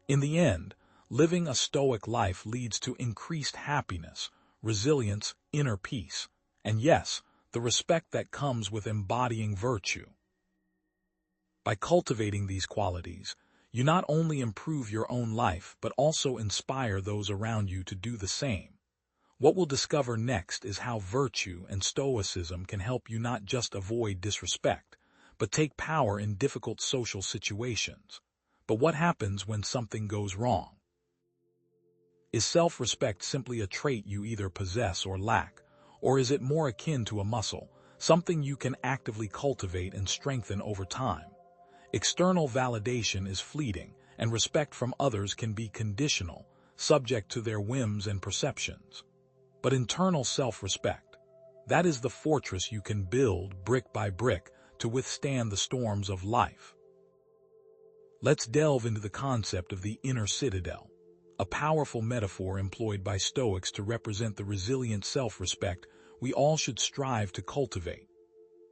In the end, living a Stoic life leads to increased happiness, resilience, inner peace, and yes, the respect that comes with embodying virtue. By cultivating these qualities, you not only improve your own life but also inspire those around you to do the same. What we'll discover next is how virtue and stoicism can help you not just avoid disrespect, but take power in difficult social situations. But what happens when something goes wrong? Is self-respect simply a trait you either possess or lack, or is it more akin to a muscle, something you can actively cultivate and strengthen over time? External validation is fleeting, and respect from others can be conditional, subject to their whims and perceptions. But internal self-respect, that is the fortress you can build brick by brick to withstand the storms of life. Let's delve into the concept of the inner citadel, a powerful metaphor employed by Stoics to represent the resilient self-respect we all should strive to cultivate.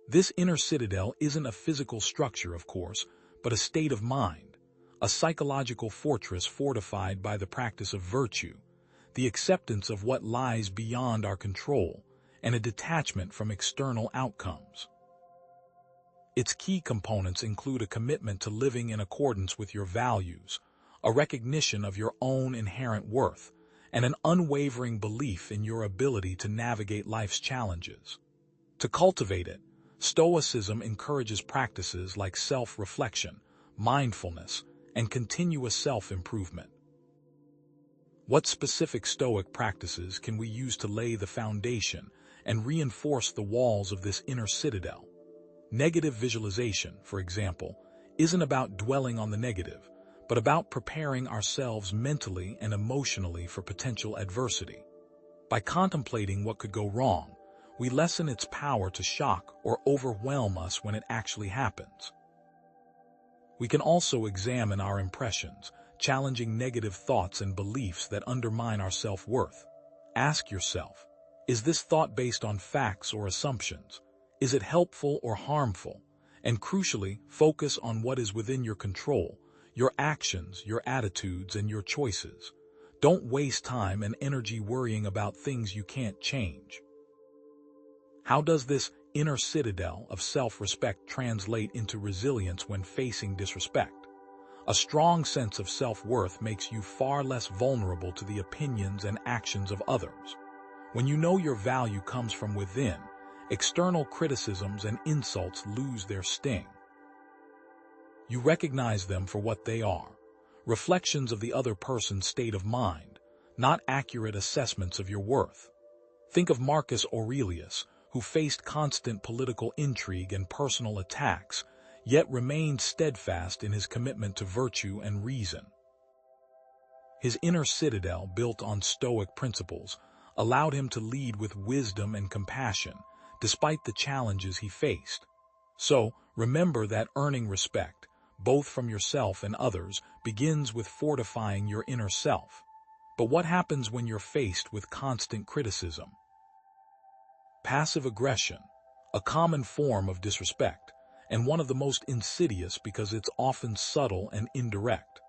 This inner citadel isn't a physical structure, of course, but a state of mind, a psychological fortress fortified by the practice of virtue, the acceptance of what lies beyond our control, and a detachment from external outcomes. Its key components include a commitment to living in accordance with your values, a recognition of your own inherent worth, and an unwavering belief in your ability to navigate life's challenges. To cultivate it, Stoicism encourages practices like self-reflection, mindfulness, and continuous self-improvement. What specific Stoic practices can we use to lay the foundation and reinforce the walls of this inner citadel? Negative visualization, for example, isn't about dwelling on the negative, but about preparing ourselves mentally and emotionally for potential adversity. By contemplating what could go wrong, we lessen its power to shock or overwhelm us when it actually happens. We can also examine our impressions, challenging negative thoughts and beliefs that undermine our self-worth. Ask yourself, is this thought based on facts or assumptions? Is it helpful or harmful? And crucially, focus on what is within your control, your actions, your attitudes, and your choices. Don't waste time and energy worrying about things you can't change. How does this inner citadel of self-respect translate into resilience when facing disrespect? A strong sense of self-worth makes you far less vulnerable to the opinions and actions of others. When you know your value comes from within, external criticisms and insults lose their sting. You recognize them for what they are, reflections of the other person's state of mind, not accurate assessments of your worth. Think of Marcus Aurelius, who faced constant political intrigue and personal attacks, yet remained steadfast in his commitment to virtue and reason. His inner citadel, built on Stoic principles, allowed him to lead with wisdom and compassion, despite the challenges he faced. So, remember that earning respect, both from yourself and others, begins with fortifying your inner self. But what happens when you're faced with constant criticism? Passive aggression, a common form of disrespect, and one of the most insidious because it's often subtle and indirect.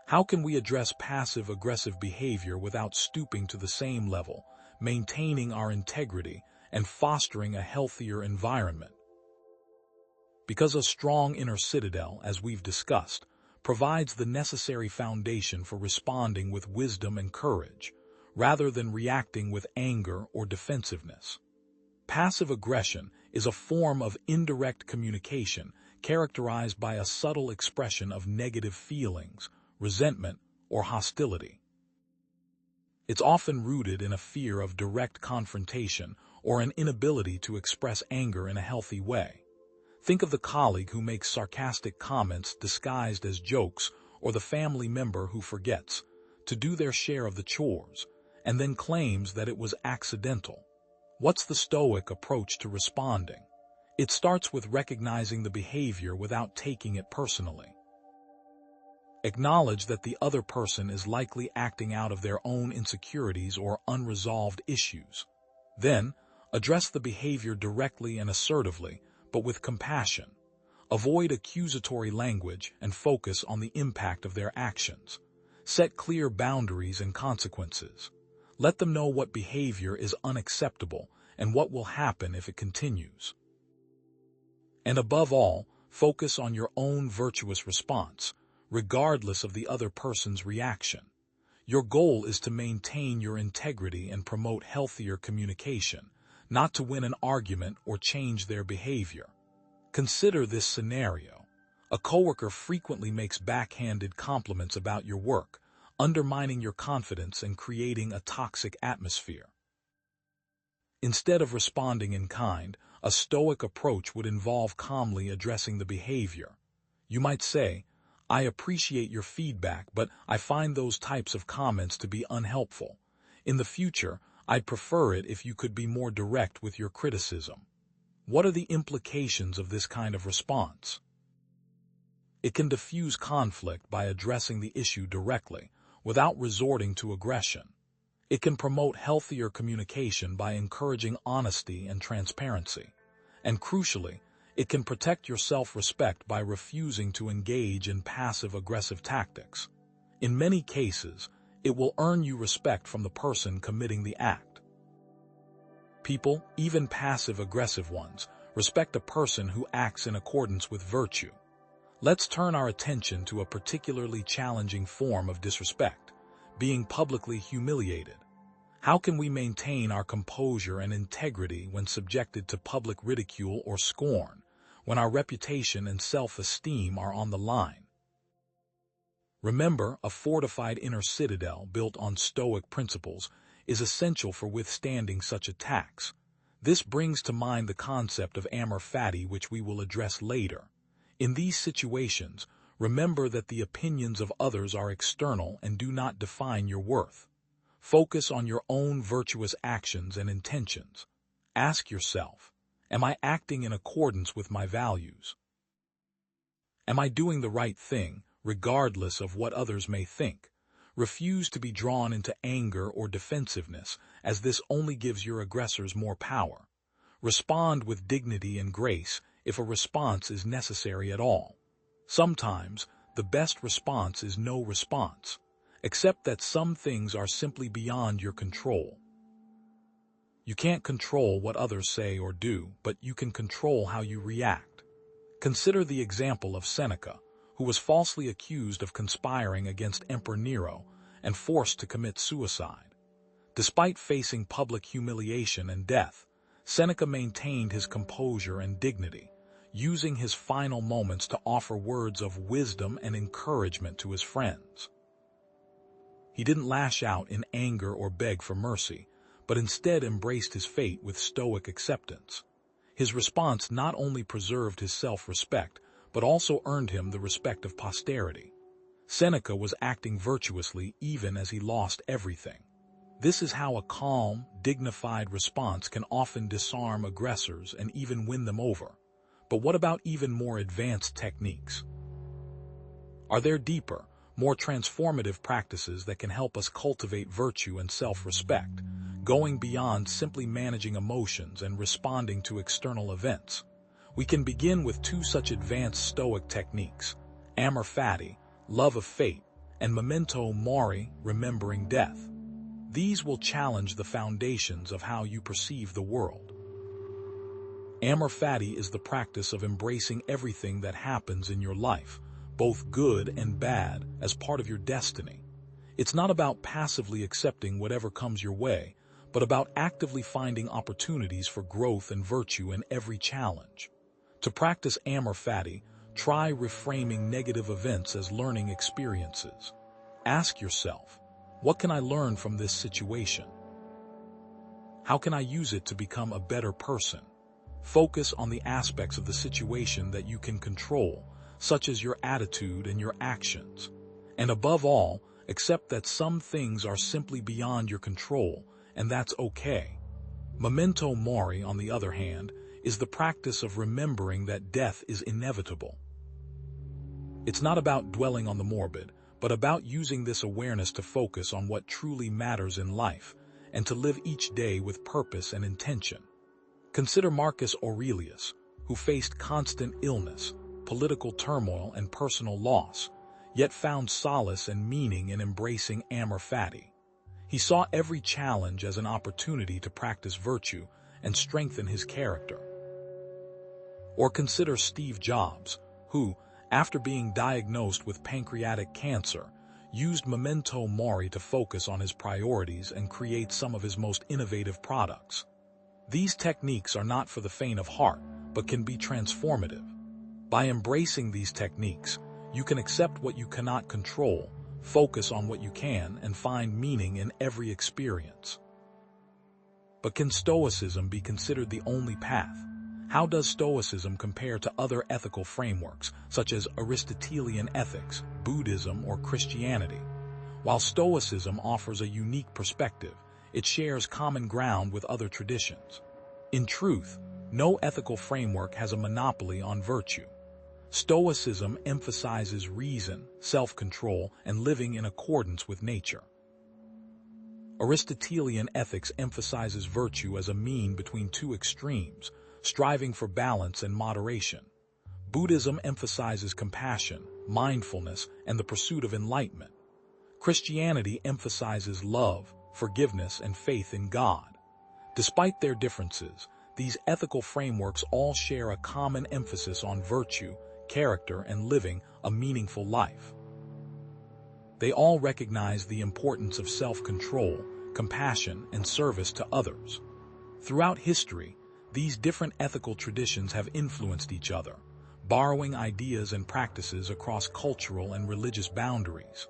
How can we address passive-aggressive behavior without stooping to the same level, maintaining our integrity, and fostering a healthier environment? Because a strong inner citadel, as we've discussed, provides the necessary foundation for responding with wisdom and courage, rather than reacting with anger or defensiveness. Passive aggression is a form of indirect communication characterized by a subtle expression of negative feelings, resentment, or hostility. It's often rooted in a fear of direct confrontation or an inability to express anger in a healthy way. Think of the colleague who makes sarcastic comments disguised as jokes, or the family member who forgets to do their share of the chores and then claims that it was accidental. What's the Stoic approach to responding? It starts with recognizing the behavior without taking it personally. Acknowledge that the other person is likely acting out of their own insecurities or unresolved issues. Then, address the behavior directly and assertively, but with compassion. Avoid accusatory language and focus on the impact of their actions. Set clear boundaries and consequences. Let them know what behavior is unacceptable and what will happen if it continues. And above all, Focus on your own virtuous response, regardless of the other person's reaction. Your goal is to maintain your integrity and promote healthier communication, not to win an argument or change their behavior. Consider this scenario. A coworker frequently makes backhanded compliments about your work, undermining your confidence and creating a toxic atmosphere. Instead of responding in kind, a stoic approach would involve calmly addressing the behavior. You might say, "I appreciate your feedback, but I find those types of comments to be unhelpful. In the future, I'd prefer it if you could be more direct with your criticism." What are the implications of this kind of response? It can diffuse conflict by addressing the issue directly, without resorting to aggression. It can promote healthier communication by encouraging honesty and transparency. And crucially, it can protect your self-respect by refusing to engage in passive-aggressive tactics. In many cases, it will earn you respect from the person committing the act. People, even passive-aggressive ones, respect a person who acts in accordance with virtue. Let's turn our attention to a particularly challenging form of disrespect, being publicly humiliated. How can we maintain our composure and integrity when subjected to public ridicule or scorn, when our reputation and self-esteem are on the line? Remember, a fortified inner citadel built on Stoic principles is essential for withstanding such attacks. This brings to mind the concept of amor fati, which we will address later. In these situations, remember that the opinions of others are external and do not define your worth. Focus on your own virtuous actions and intentions. Ask yourself, am I acting in accordance with my values? Am I doing the right thing, regardless of what others may think? Refuse to be drawn into anger or defensiveness, as this only gives your aggressors more power. Respond with dignity and grace if a response is necessary at all. Sometimes, the best response is no response. Accept that some things are simply beyond your control. You can't control what others say or do, but you can control how you react. Consider the example of Seneca, who was falsely accused of conspiring against Emperor Nero and forced to commit suicide. Despite facing public humiliation and death, Seneca maintained his composure and dignity, using his final moments to offer words of wisdom and encouragement to his friends. He didn't lash out in anger or beg for mercy, but instead embraced his fate with stoic acceptance. His response not only preserved his self-respect, but also earned him the respect of posterity. Seneca was acting virtuously even as he lost everything. This is how a calm, dignified response can often disarm aggressors and even win them over. But what about even more advanced techniques? Are there deeper, more transformative practices that can help us cultivate virtue and self-respect, going beyond simply managing emotions and responding to external events? We can begin with two such advanced Stoic techniques: amor fati, love of fate, and memento mori, remembering death. These will challenge the foundations of how you perceive the world. Amor fati is the practice of embracing everything that happens in your life, both good and bad, as part of your destiny. It's not about passively accepting whatever comes your way, but about actively finding opportunities for growth and virtue in every challenge. To practice amor fati, try reframing negative events as learning experiences. Ask yourself, what can I learn from this situation? How can I use it to become a better person? Focus on the aspects of the situation that you can control, such as your attitude and your actions. And above all, accept that some things are simply beyond your control, and that's okay. Memento mori, on the other hand, is the practice of remembering that death is inevitable. It's not about dwelling on the morbid, but about using this awareness to focus on what truly matters in life, and to live each day with purpose and intention. Consider Marcus Aurelius, who faced constant illness, political turmoil, and personal loss, yet found solace and meaning in embracing amor fati. He saw every challenge as an opportunity to practice virtue and strengthen his character. Or consider Steve Jobs, who, after being diagnosed with pancreatic cancer, used memento mori to focus on his priorities and create some of his most innovative products. These techniques are not for the faint of heart, but can be transformative. By embracing these techniques, you can accept what you cannot control, focus on what you can, and find meaning in every experience. But can Stoicism be considered the only path? How does Stoicism compare to other ethical frameworks, such as Aristotelian ethics, Buddhism, or Christianity? While Stoicism offers a unique perspective, it shares common ground with other traditions. In truth, no ethical framework has a monopoly on virtue. Stoicism emphasizes reason, self-control, and living in accordance with nature. Aristotelian ethics emphasizes virtue as a mean between two extremes, striving for balance and moderation. Buddhism emphasizes compassion, mindfulness, and the pursuit of enlightenment. Christianity emphasizes love, forgiveness, and faith in God. Despite their differences, these ethical frameworks all share a common emphasis on virtue, character, and living a meaningful life. They all recognize the importance of self-control, compassion, and service to others. Throughout history, these different ethical traditions have influenced each other, borrowing ideas and practices across cultural and religious boundaries.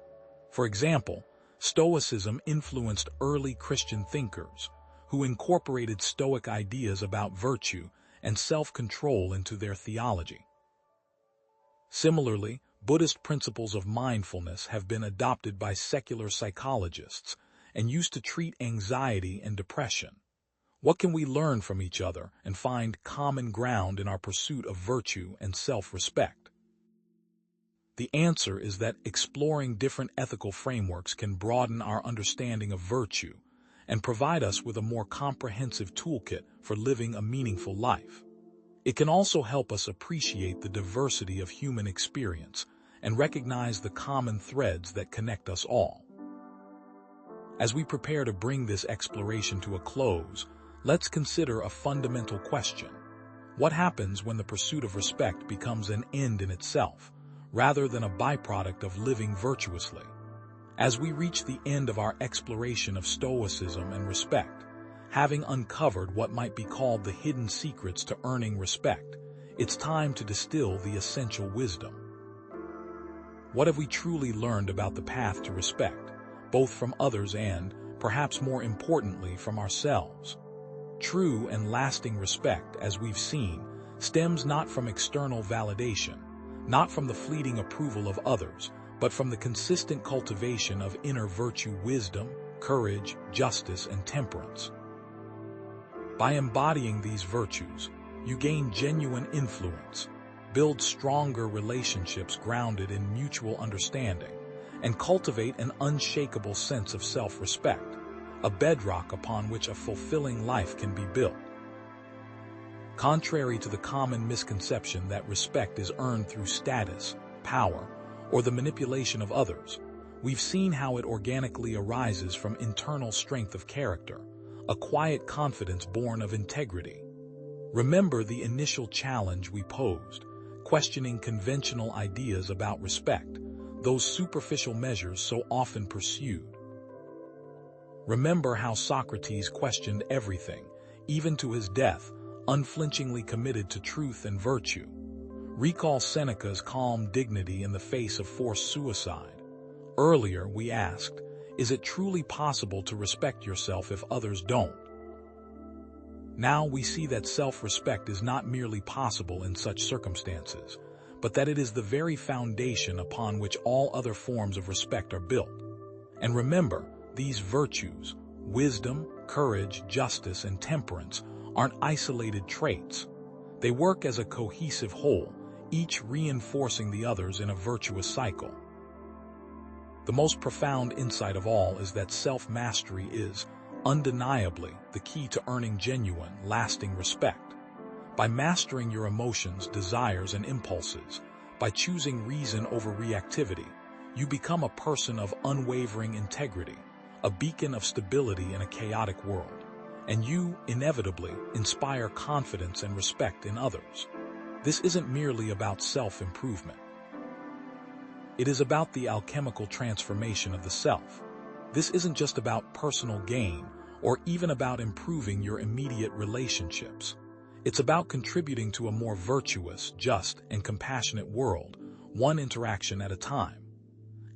For example, Stoicism influenced early Christian thinkers, who incorporated Stoic ideas about virtue and self-control into their theology. Similarly, Buddhist principles of mindfulness have been adopted by secular psychologists and used to treat anxiety and depression. What can we learn from each other and find common ground in our pursuit of virtue and self-respect? The answer is that exploring different ethical frameworks can broaden our understanding of virtue and provide us with a more comprehensive toolkit for living a meaningful life. It can also help us appreciate the diversity of human experience and recognize the common threads that connect us all. As we prepare to bring this exploration to a close, let's consider a fundamental question. What happens when the pursuit of respect becomes an end in itself, rather than a byproduct of living virtuously? As we reach the end of our exploration of Stoicism and respect, having uncovered what might be called the hidden secrets to earning respect, it's time to distill the essential wisdom. What have we truly learned about the path to respect, both from others and, perhaps more importantly, from ourselves? True and lasting respect, as we've seen, stems not from external validation, not from the fleeting approval of others, but from the consistent cultivation of inner virtue, wisdom, courage, justice, and temperance. By embodying these virtues, you gain genuine influence, build stronger relationships grounded in mutual understanding, and cultivate an unshakable sense of self-respect, a bedrock upon which a fulfilling life can be built. Contrary to the common misconception that respect is earned through status, power, or the manipulation of others, we've seen how it organically arises from internal strength of character, a quiet confidence born of integrity. Remember the initial challenge we posed, questioning conventional ideas about respect, those superficial measures so often pursued. Remember how Socrates questioned everything, even to his death, unflinchingly committed to truth and virtue. Recall Seneca's calm dignity in the face of forced suicide. Earlier, we asked, is it truly possible to respect yourself if others don't? Now we see that self-respect is not merely possible in such circumstances, but that it is the very foundation upon which all other forms of respect are built. And remember, these virtues, wisdom, courage, justice, and temperance, aren't isolated traits. They work as a cohesive whole, each reinforcing the others in a virtuous cycle. The most profound insight of all is that self-mastery is, undeniably, the key to earning genuine, lasting respect. By mastering your emotions, desires, and impulses, by choosing reason over reactivity, you become a person of unwavering integrity, a beacon of stability in a chaotic world, and you, inevitably, inspire confidence and respect in others. This isn't merely about self-improvement. It is about the alchemical transformation of the self. This isn't just about personal gain or even about improving your immediate relationships. It's about contributing to a more virtuous, just, and compassionate world, one interaction at a time.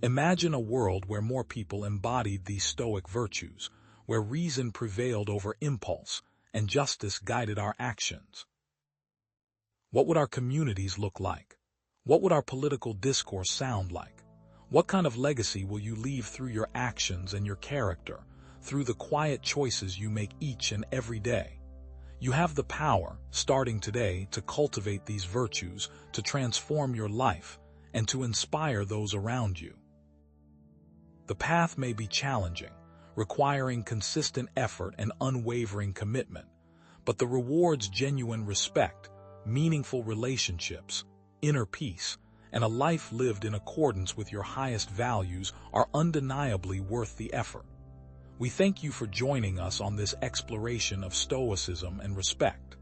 Imagine a world where more people embodied these Stoic virtues, where reason prevailed over impulse and justice guided our actions. What would our communities look like? What would our political discourse sound like? What kind of legacy will you leave through your actions and your character, through the quiet choices you make each and every day? You have the power, starting today, to cultivate these virtues, to transform your life, and to inspire those around you. The path may be challenging, requiring consistent effort and unwavering commitment, but the rewards genuine respect, meaningful relationships, inner peace, and a life lived in accordance with your highest values are undeniably worth the effort. We thank you for joining us on this exploration of Stoicism and respect.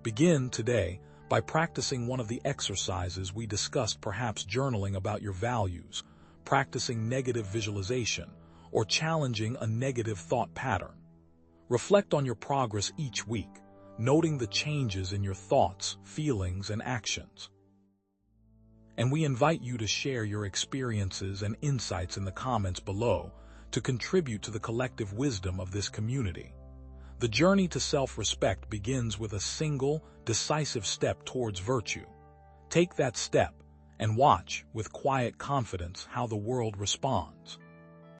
Begin today by practicing one of the exercises we discussed, perhaps journaling about your values, practicing negative visualization, or challenging a negative thought pattern. Reflect on your progress each week, noting the changes in your thoughts, feelings, and actions. And we invite you to share your experiences and insights in the comments below to contribute to the collective wisdom of this community. The journey to self-respect begins with a single, decisive step towards virtue. Take that step and watch with quiet confidence how the world responds.